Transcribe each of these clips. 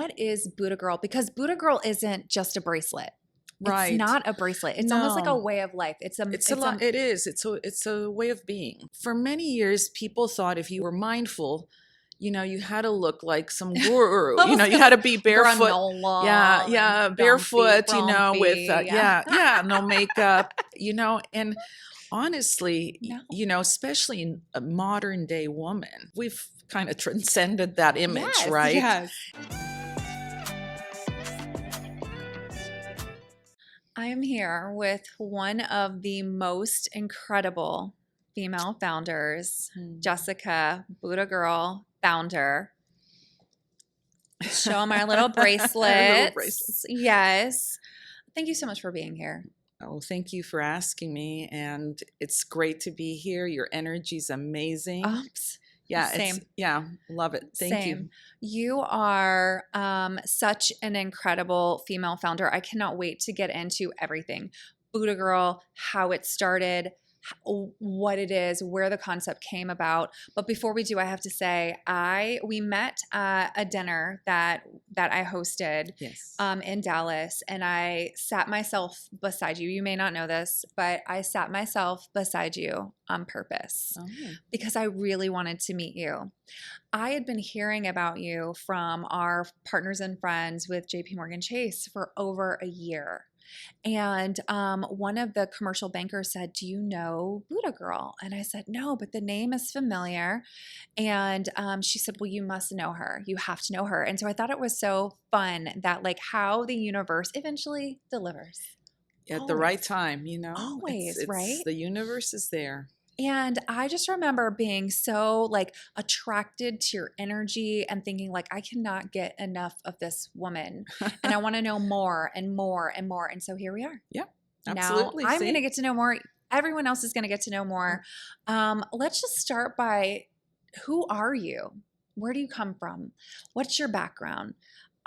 what is BuDhaGirl? Because BuDhaGirl isn't just a bracelet. Right. It's not a bracelet. It's almost like a No. way of life. It's It's a lot. It is. It's a way of being. For many years, people thought if you were mindful, you had to look like some guru. You had to be barefoot. Yeah, granola and yeah, dumpy, barefoot. With frumpy. yeah, no makeup. And honestly, No. especially in a modern day woman, we've kind of transcended that image, Yes, right? yes. I am here with one of the most incredible female founders, Jessica, BuDhaGirl founder. Show them our little bracelets. Yes. Thank you so much for being here. Oh, thank you for asking me. And it's great to be here. Your energy's amazing. Yeah, same. Love it. Thank you. You are such an incredible female founder. I cannot wait to get into everything. BuDhaGirl, how it started, what it is, where the concept came about. But before we do, I have to say, we met at a dinner that I hosted in Dallas, and I sat myself beside you. You may not know this, but I sat myself beside you on purpose because I really wanted to meet you. I had been hearing about you from our partners and friends with JP Morgan Chase for over a year. And one of the commercial bankers said, "Do you know BuDhaGirl?" And I said, "No, but the name is familiar." And she said, "Well, you must know her. You have to know her." And so I thought it was so fun that how the universe eventually delivers. At the right time, Always, right? The universe is there. And I just remember being so attracted to your energy and thinking I cannot get enough of this woman and I want to know more and more and more. And so here we are. Yeah, absolutely. Now I'm going to get to know more. Everyone else is going to get to know more. Let's just start by, who are you? Where do you come from? What's your background?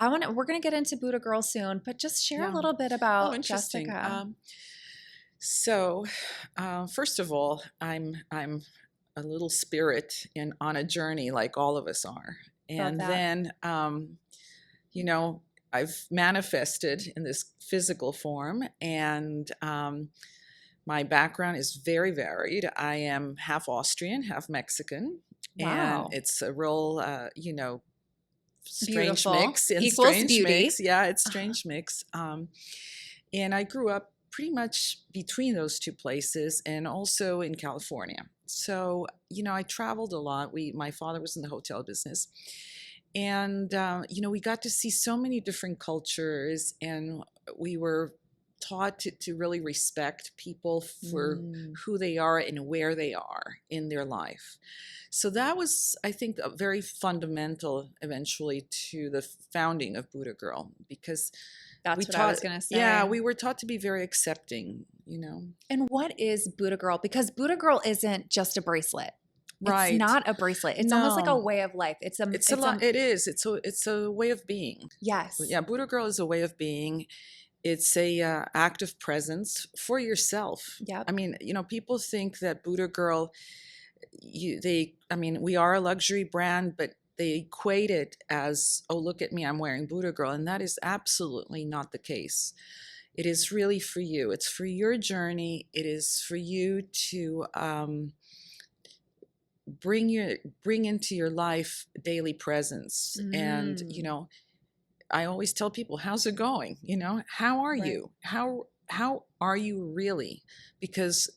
We're going to get into BuDhaGirl soon, but just share a little bit about Jessica. So, first of all, I'm a little spirit on a journey like all of us are. And then, I've manifested in this physical form, and my background is very varied. I am half Austrian, half Mexican. Wow. And it's a real, strange Beautiful. mix. And Equals strange beauty. mix. Yeah, it's strange mix. And I grew up pretty much between those two places and also in California. So, I traveled a lot. My father was in the hotel business. And, we got to see so many different cultures, and we were taught to really respect people for who they are and where they are in their life. So that was, I think, very fundamental eventually to the founding of BuDhaGirl, because that's what I was going to say. Yeah, we were taught to be very accepting, And what is BuDhaGirl? Because BuDhaGirl isn't just a bracelet. Right. It's not a bracelet. It's almost like a way of life. It is. It's a way of being. Yes. Yeah, BuDhaGirl is a way of being. It's a active presence for yourself. Yeah. I mean, people think that BuDhaGirl, we are a luxury brand, but they equate it as, oh, look at me, I'm wearing BuDhaGirl. And that is absolutely not the case. It is really for you. It's for your journey. It is for you to bring into your life daily presence. And, I always tell people, how's it going? How are you? How are you really? Because,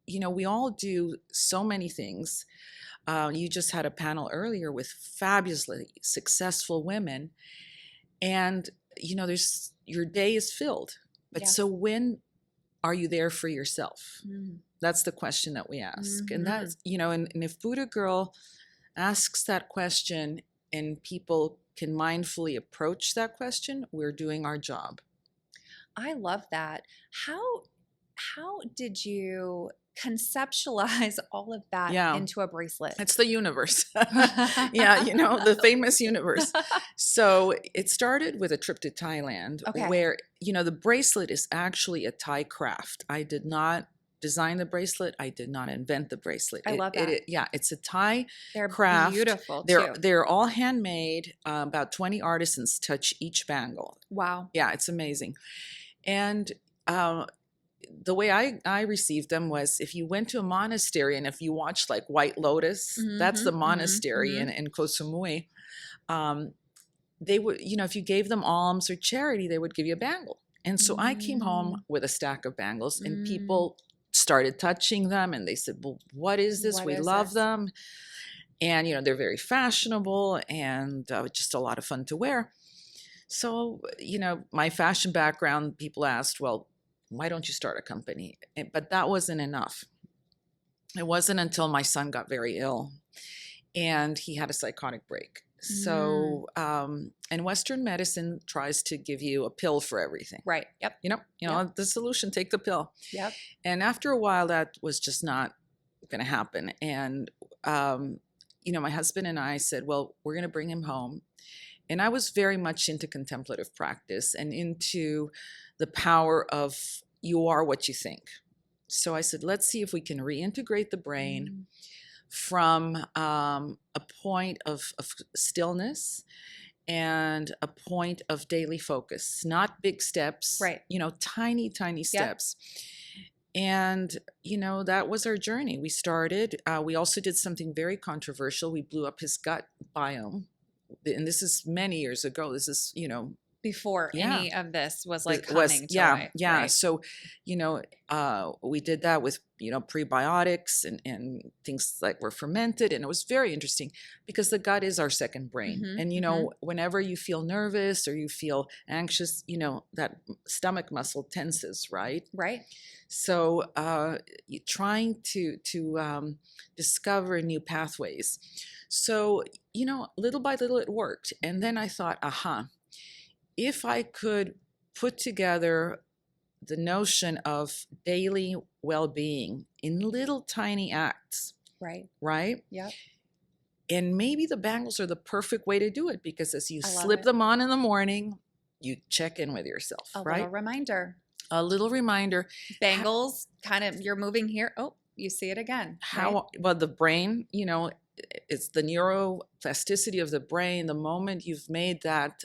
we all do so many things. You just had a panel earlier with fabulously successful women, and your day is filled. But so when are you there for yourself? That's the question that we ask, and that's and if BuDhaGirl asks that question and people can mindfully approach that question, we're doing our job. I love that. How did you conceptualize all of that into a bracelet? It's the universe. The famous universe. So it started with a trip to Thailand where, the bracelet is actually a Thai craft. I did not design the bracelet. I did not invent the bracelet. I love that. Yeah, it's a Thai They're craft. beautiful They're too. they're all handmade. About 20 artisans touch each bangle. Wow. Yeah, it's amazing. And the way I received them was, if you went to a monastery and if you watched like White Lotus, that's the monastery in Koh Samui. They would, if you gave them alms or charity, they would give you a bangle. And so I came home with a stack of bangles, and people started touching them, and they said, well, what is this? We love them. And, they're very fashionable and just a lot of fun to wear. So, my fashion background, people asked, well, why don't you start a company? But that wasn't enough. It wasn't until my son got very ill and he had a psychotic break. So, and Western medicine tries to give you a pill for everything. Right. Yep. The solution, take the pill. Yep. And after a while, that was just not going to happen. And, my husband and I said, well, we're going to bring him home. And I was very much into contemplative practice and into the power of you are what you think. So I said, let's see if we can reintegrate the brain from a point of stillness and a point of daily focus, not big steps, right? Tiny, tiny steps. And, that was our journey. We started, we also did something very controversial. We blew up his gut biome. And this is many years ago. This is, before any of this was like coming was, to yeah, light. yeah. Right? So, we did that with, prebiotics and things that were fermented. And it was very interesting because the gut is our second brain. And, whenever you feel nervous or you feel anxious, that stomach muscle tenses, right? Right. So trying to discover new pathways. So, little by little it worked. And then I thought, if I could put together the notion of daily well-being in little tiny acts. Right. Right? Yep. And maybe the bangles are the perfect way to do it, because as you slip them on in the morning, you check in with yourself, right? A little reminder. Bangles, kind of, you're moving here. Oh, you see it again. Well, the brain, it's the neuroplasticity of the brain. The moment you've made that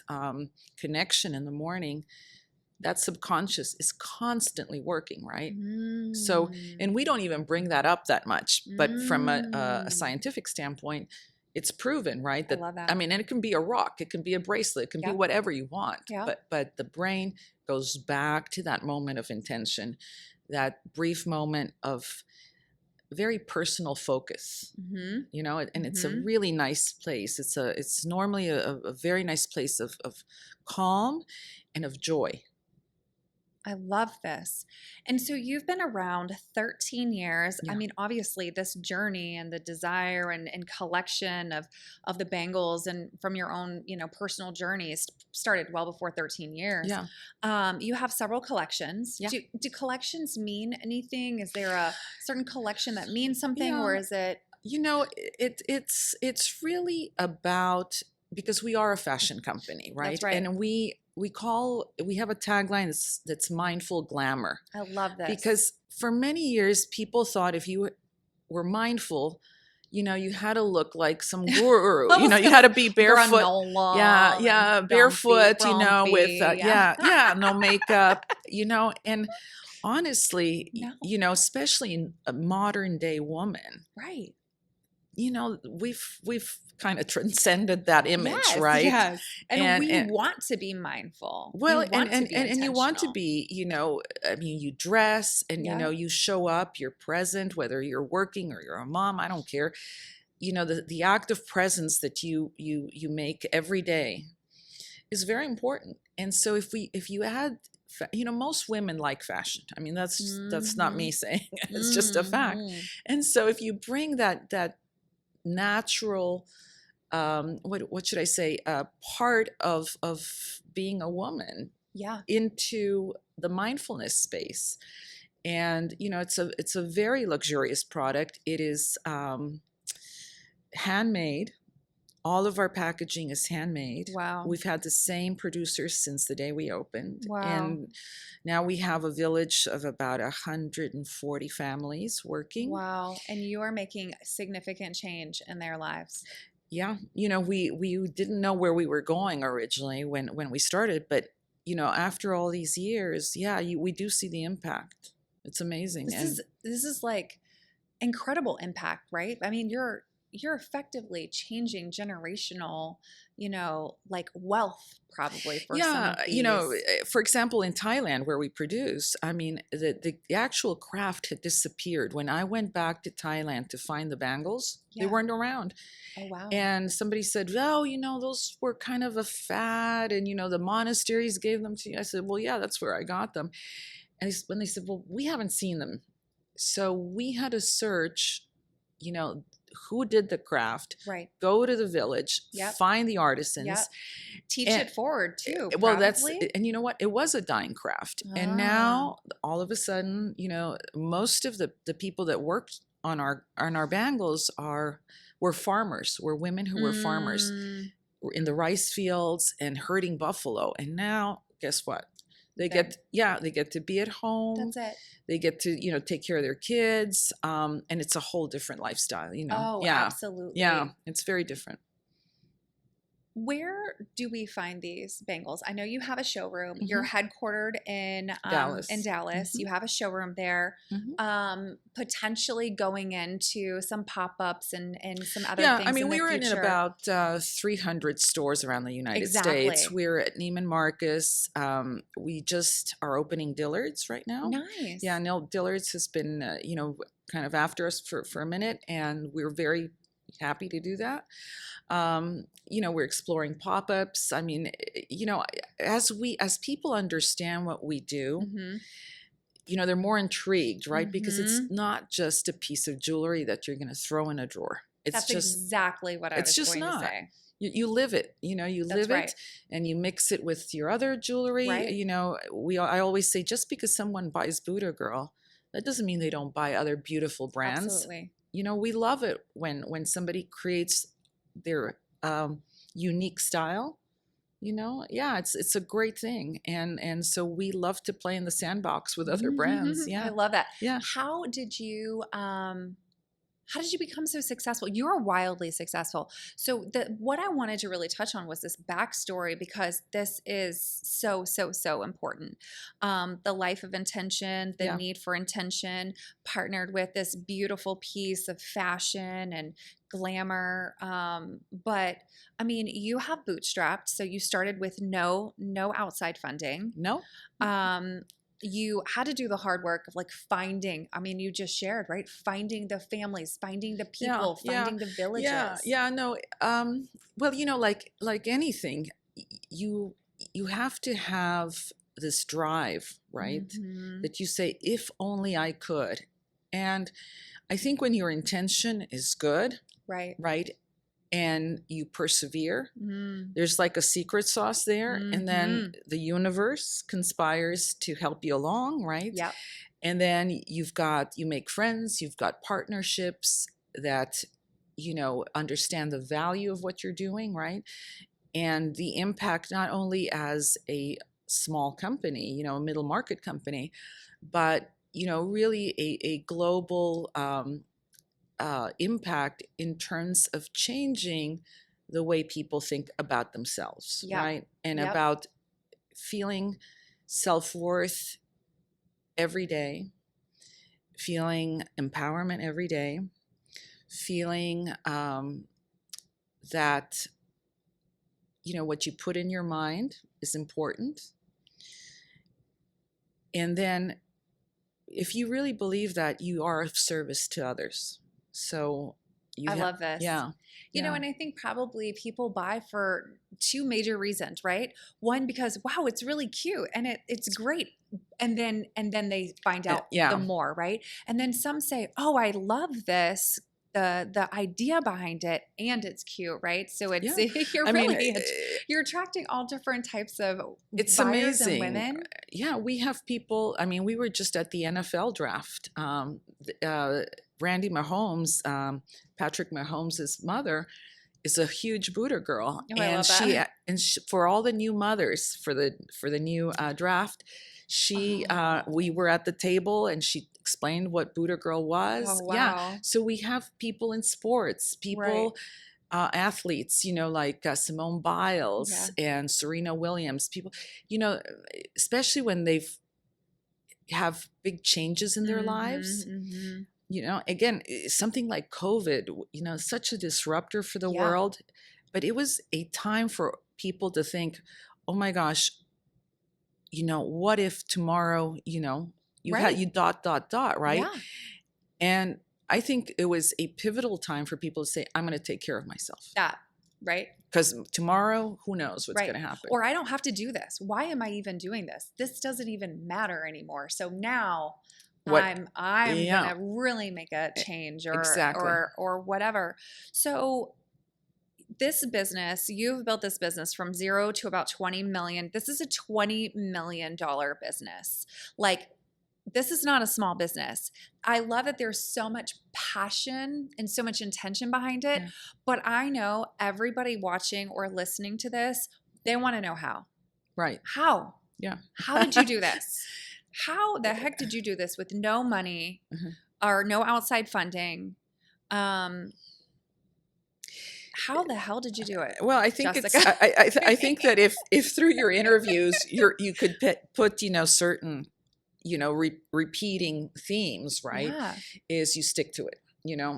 connection in the morning, that subconscious is constantly working, right? So, and we don't even bring that up that much, but from a scientific standpoint, it's proven, right? I love that. I mean, and it can be a rock, it can be a bracelet, it can be whatever you want. Yeah. But the brain goes back to that moment of intention, that brief moment of very personal focus, and it's a really nice place. It's normally a very nice place of calm and of joy. I love this. And so you've been around 13 years. Yeah. I mean, obviously this journey and the desire and collection of the bangles and from your own, personal journeys started well before 13 years. Yeah. You have several collections. Yeah. Do collections mean anything? Is there a certain collection that means something, or is it? It's really about, because we are a fashion company, right? That's right. And we have a tagline that's mindful glamour. I love this. Because for many years, people thought if you were mindful, you had to look like some guru. You had to be barefoot. Granola, barefoot, grumpy, with no makeup, and honestly, No. Especially in a modern day woman, right? We've kind of transcended that image, right? Yes. And we want to be mindful. Well, and you want to be, you dress and, you show up, you're present, whether you're working or you're a mom, I don't care. The act of presence that you make every day is very important. And so if you add, most women like fashion. I mean, that's not me saying it. It's just a fact. And so if you bring that natural, what should I say, part of being a woman, into the mindfulness space, and it's a very luxurious product. It is handmade. All of our packaging is handmade. Wow. We've had the same producers since the day we opened. Wow. And now we have a village of about 140 families working. Wow. And you are making significant change in their lives. Yeah. We didn't know where we were going originally when we started, but after all these years, we do see the impact. It's amazing. This is like incredible impact, right? I mean, you're effectively changing generational, like wealth probably for some of these. For example, in Thailand where we produce, I mean, the actual craft had disappeared. When I went back to Thailand to find the bangles, they weren't around. Oh, wow. And somebody said, oh, those were kind of a fad, and the monasteries gave them to you. I said, well, yeah, that's where I got them. And when they said, well, we haven't seen them. So we had to search, who did the craft, right? Go to the village, find the artisans, teach it forward too. Well, and you know what? It was a dying craft. And now all of a sudden, most of the people that worked on our bangles were farmers, were women who were farmers in the rice fields and herding buffalo. And now, guess what? They get to be at home. That's it. They get to, take care of their kids. And it's a whole different lifestyle, Oh, absolutely. Yeah, it's very different. Where do we find these bangles? I know you have a showroom. Mm-hmm. You're headquartered in Dallas. Mm-hmm. You have a showroom there. Mm-hmm. Potentially going into some pop-ups and some other things. I mean, we were in about 300 stores around the United States. We're at Neiman Marcus. We just are opening Dillard's right now. Nice. Yeah, Neil Dillard's has been, kind of after us for a minute, and we're very happy to do that. We're exploring pop-ups. I mean, as people understand what we do, mm-hmm. They're more intrigued, right? Mm-hmm. Because it's not just a piece of jewelry that you're going to throw in a drawer. That's exactly what I was going to say. You live it, live it, and you mix it with your other jewelry. Right. I always say, just because someone buys BuDhaGirl, that doesn't mean they don't buy other beautiful brands. Absolutely. We love it when somebody creates their unique style. It's a great thing, and so we love to play in the sandbox with other brands. Yeah, I love that. Yeah. How did you become so successful? You are wildly successful. So what I wanted to really touch on was this backstory, because this is so, so, so important. The life of intention, the need for intention, partnered with this beautiful piece of fashion and glamour. But I mean, you have bootstrapped. So you started with no outside funding. No. You had to do the hard work of finding, you just shared, right? Finding the families, finding the people, finding the villages. No. Well, like anything, you have to have this drive, right? Mm-hmm. That you say, if only I could. And I think when your intention is good, right? And you persevere, there's like a secret sauce there. Mm-hmm. And then the universe conspires to help you along, right? Yep. And then you make friends, you've got partnerships that, understand the value of what you're doing, right? And the impact, not only as a small company, a middle market company, but, really a global impact in terms of changing the way people think about themselves, right? And about feeling self-worth every day, feeling empowerment every day, feeling that, what you put in your mind is important. And then if you really believe that, you are of service to others. So I love this. Yeah. And I think probably people buy for two major reasons, right? One, because wow, it's really cute and it's great. And then they find out the more, right? And then some say, oh, I love this, the idea behind it, and it's cute, right? So it's you're attracting all different types of it's buyers amazing. And women. Yeah, we have people. I mean, we were just at the NFL draft. Randy Mahomes, Patrick Mahomes' mother, is a huge BuDhaGirl, Oh, I love she that. for all the new mothers for the new draft, she Oh. we were at the table and she explained what BuDhaGirl Oh, was. Yeah, wow. so we have people in sports, Right. people athletes, like Simone Biles Yeah. and Serena Williams, people, especially when they've have big changes in their lives. Mhm. Again, something like COVID, such a disruptor for the Yeah. world, but it was a time for people to think, oh my gosh, what if tomorrow, Right. you dot, right? Yeah. And I think it was a pivotal time for people to say, I'm going to take care of myself. That. Right. Because tomorrow, who knows what's Right. going to happen? Or I don't have to do this. Why am I even doing this? This doesn't even matter anymore. So now What? I'm Yeah, gonna really make a change exactly. or whatever. So this business, you've built this business from 0 to about 20 million. This is a $20 million business. Like, this is not a small business. I love that there's so much passion and so much intention behind it. Yeah. But I know everybody watching or listening to this, they want to know how. Right. How? Yeah. How did you do this? How the heck did you do this with no money or no outside funding? How the hell did you do it? Well, I think Jessica? I think that if through your interviews you could put certain repeating themes, right? Yeah. Is you stick to it.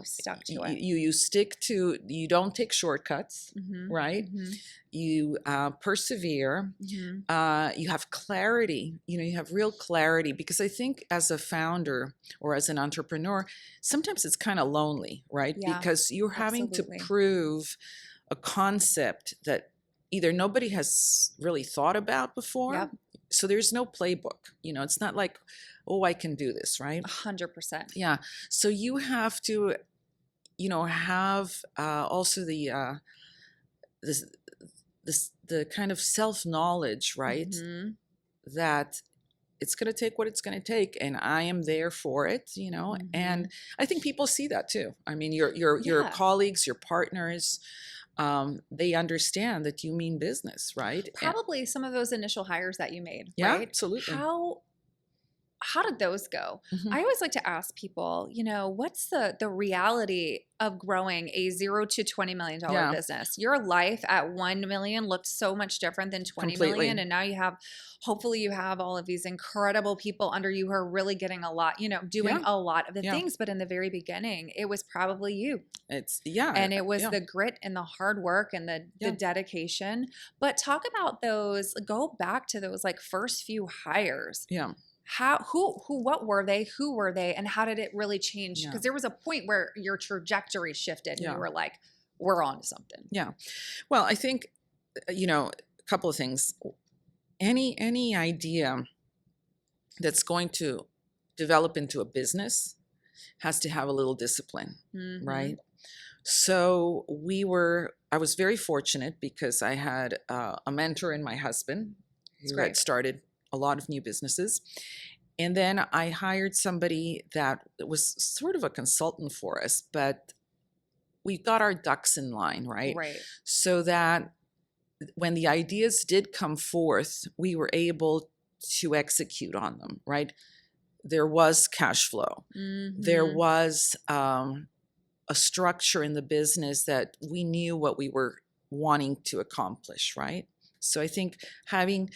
Stuck to it. You stick to, you don't take shortcuts, right? You persevere. You have clarity. You have real clarity, because I think as a founder or as an entrepreneur, sometimes it's kind of lonely, right? Yeah, because you're having absolutely. to prove a concept that either nobody has really thought about before. Yep. So there's no playbook. It's not like, oh, I can do this, right? 100%. Yeah. So you have to, have also the kind of self-knowledge, right? That it's going to take what it's going to take, and I am there for it, and I think people see that too. I mean, your colleagues, your partners, they understand that you mean business, right? Probably some of those initial hires that you made, Yeah, right? absolutely. How did those go? I always like to ask people, what's the reality of growing a 0 to $20 million business? Your life at 1 million looked so much different than 20 million. And now hopefully you have all of these incredible people under you who are really getting a lot, doing a lot of the things. But in the very beginning, it was probably you. And it was the grit and the hard work and the dedication. But talk about go back to those like first few hires. Yeah. What were they? Who were they? And how did it really change? Because there was a point where your trajectory shifted and you were like, we're on to something. Yeah. Well, I think, a couple of things. Any idea that's going to develop into a business has to have a little discipline, right? So I was very fortunate because I had a mentor in my husband who had started a lot of new businesses. And then I hired somebody that was sort of a consultant for us, but we got our ducks in line, right? Right. So that when the ideas did come forth, we were able to execute on them, right? There was cash flow. There was a structure in the business that we knew what we were wanting to accomplish, right? So I think having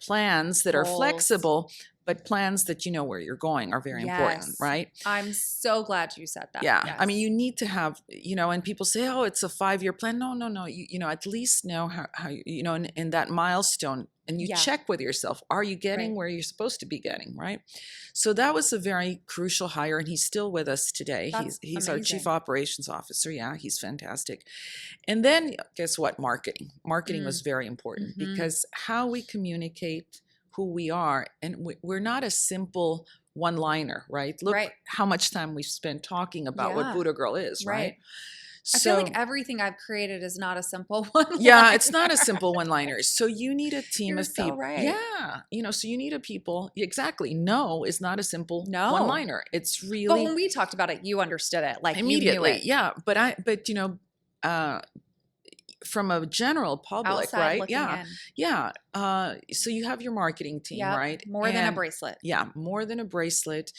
plans that are flexible, but plans that you know where you're going are very important, right? I'm so glad you said that. Yeah. Yes. I mean, you need to have, and people say, oh, it's a 5-year plan. No. You at least know how in that milestone, and you check with yourself, are you getting where you're supposed to be getting, right? So that was a very crucial hire, and he's still with us today. He's our chief operations officer. Yeah, he's fantastic. And then guess what? Marketing was very important because how we communicate who we are, and we're not a simple one-liner, right? Look how much time we've spent talking about what BuDhaGirl is, right? I feel like everything I've created is not a simple one-liner. Yeah, it's not a simple one-liner. So you need a team of people. Right. Yeah. So you need a people. Exactly. No is not a simple one-liner. It's really. But when we talked about it, you understood it. Like immediately. You knew it. Yeah. But from a general public, Outside right? looking Yeah. in. Yeah. So you have your marketing team, Yep. right? More than a And bracelet. yeah, more than a bracelet.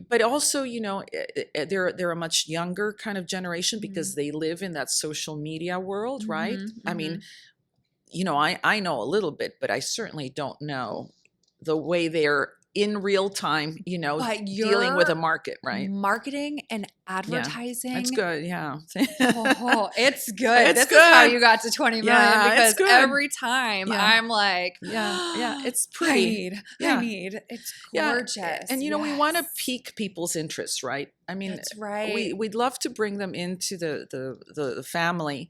But also, they're a much younger kind of generation because they live in that social media world, right? Mm-hmm, I mm-hmm. mean, I know a little bit, but I certainly don't know the way they're in real time, But dealing with a your market, right? marketing and Yeah, that's advertising, good. Yeah. oh, it's good. It's This is how good. you got to 20 million Yeah, it's because good. every time Yeah. I'm like, Yeah. Yeah. I It's pretty. Yeah. need. It's Yeah. gorgeous. And we want to Yes. pique people's interests, right? I mean, That's right. we'd love to bring them into the family,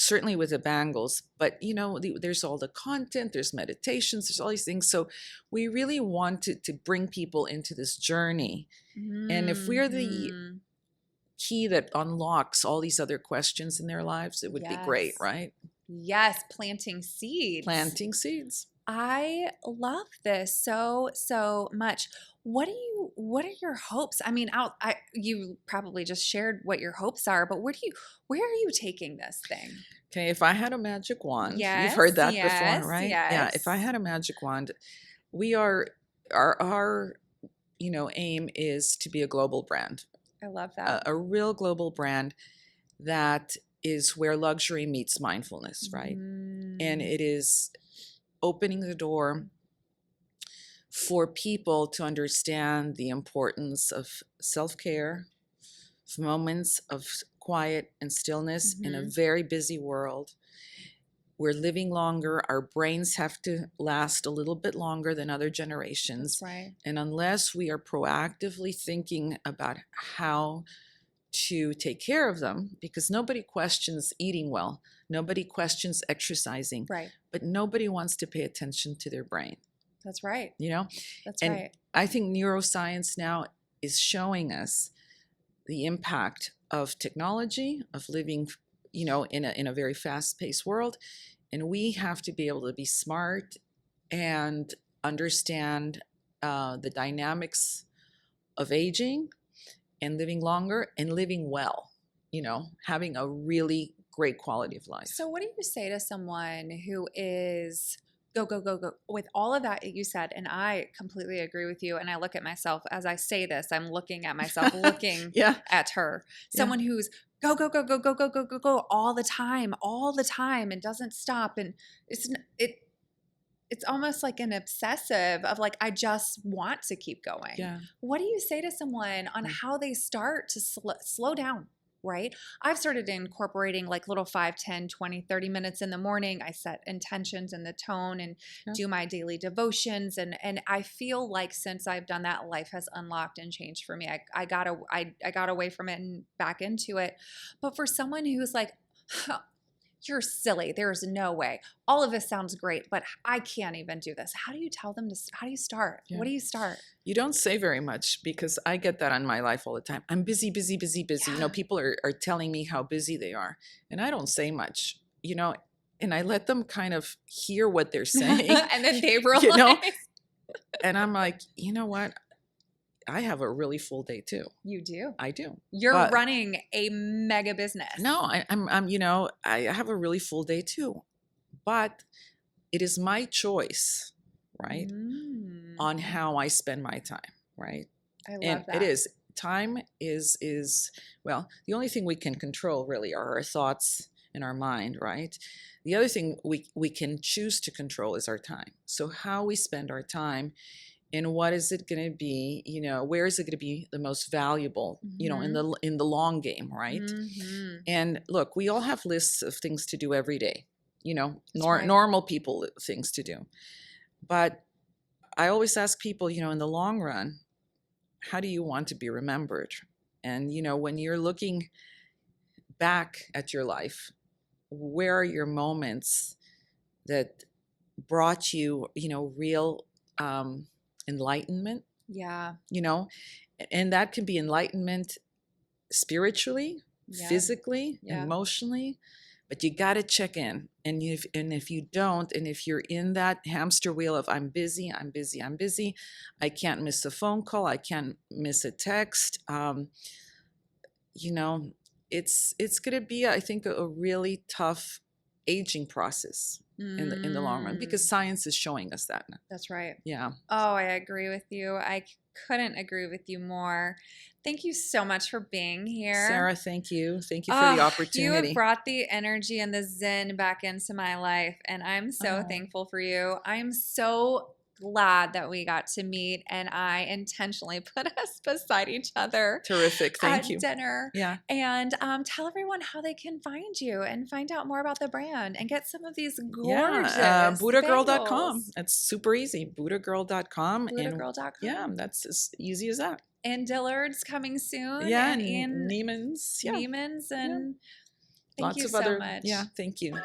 certainly with the bangles, but there's all the content, there's meditations, there's all these things. So we really wanted to bring people into this journey. And if we're the Mm-hmm. key that unlocks all these other questions in their lives, it would be great, Yes. right? Yes. Planting seeds. Planting seeds. I love this so much. What are your hopes? I mean, you probably just shared what your hopes are, but where are you taking this thing? Okay, if I had a magic wand, you've Yes, heard that before, yes, right? Yeah, if I yes. had a magic wand, we are our aim is to be a global brand, I love that. a real global brand that is where luxury meets mindfulness, right? And Mm, it is opening the door for people to understand the importance of self-care, moments of quiet and stillness in a mhm. very busy world. We're living longer. Our brains have to last a little bit longer than other That's generations. right. And unless we are proactively thinking about how to take care of them, because nobody questions eating well, nobody questions exercising, Right. but nobody wants to pay attention to their brain, That's right. you know? That's And right. I think neuroscience now is showing us the impact of technology, of living, in a very fast-paced world. And we have to be able to be smart and understand the dynamics of aging and living longer and living well, having a really great quality of life. So what do you say to someone who is go, go, go, go with all of that you said? And I completely agree with you. And I look at myself as I say this, I'm looking at myself, looking Yeah. at her. Yeah. Someone who's go, go, go, go, go, go, go, go, go all the time and doesn't stop. And it's almost like an obsessive of like, I just want to keep going. Yeah. What do you say to someone on how they start to slow down? Right? I've started incorporating like little 5, 10, 20, 30 minutes in the morning. I set intentions and the tone and Yeah. do my daily devotions. And I feel like since I've done that, life has unlocked and changed for me. I got away from it and back into it. But for someone who's like, you're silly. There's no way. All of this sounds great, but I can't even do this. How do you tell them how do you start? Yeah. What do you start? You don't say very much because I get that on my life all the time. I'm busy, busy, busy, busy. Yeah. People are telling me how busy they are. And I don't say much, and I let them kind of hear what they're saying. And then they realize. And I'm like, you know what? I have a really full day too. You do. I do. You're But running a mega business. no, I'm I have a really full day too. But it is my choice, right? On how I spend my time, right? I love And that. it is time is well, the only thing we can control really are our thoughts and our mind, right? The other thing we can choose to control is our time. So how we spend our time and what is it going to be, where is it going to be the most valuable, in the long game, right? Mm-hmm. And look, we all have lists of things to do every day, right. normal people things to do. But I always ask people, in the long run, how do you want to be remembered? And, when you're looking back at your life, where are your moments that brought you, real enlightenment? Yeah. And that can be enlightenment spiritually, Yeah. physically, Yeah. emotionally, but you got to check in. And if you don't, and if you're in that hamster wheel of I'm busy, I'm busy, I'm busy, I can't miss a phone call, I can't miss a text, it's going to be, I think, a really tough aging process in the long run, because Mm, science is showing us that. that's right. Yeah. Oh, I agree with you. I couldn't agree with you more. Thank you so much for being here. Sarah, thank you. Thank you for the Oh, you have opportunity. brought the energy and the zen back into my life, and I'm so Oh, thankful for you. I'm so glad that we got to meet, and I intentionally put us beside each other terrific. Thank at you. dinner. Yeah. And tell everyone how they can find you and find out more about the brand and get some of these Yeah. gorgeous BuDhaGirl.com. bangles. That's super easy. BuDhaGirl.com. And yeah, BuDhaGirl.com. that's as easy as that. And Dillard's coming soon, Yeah. and And Ian Neiman's. Yeah. Neiman's. Yeah. And thank Lots you of so other. Yeah. much. Thank you.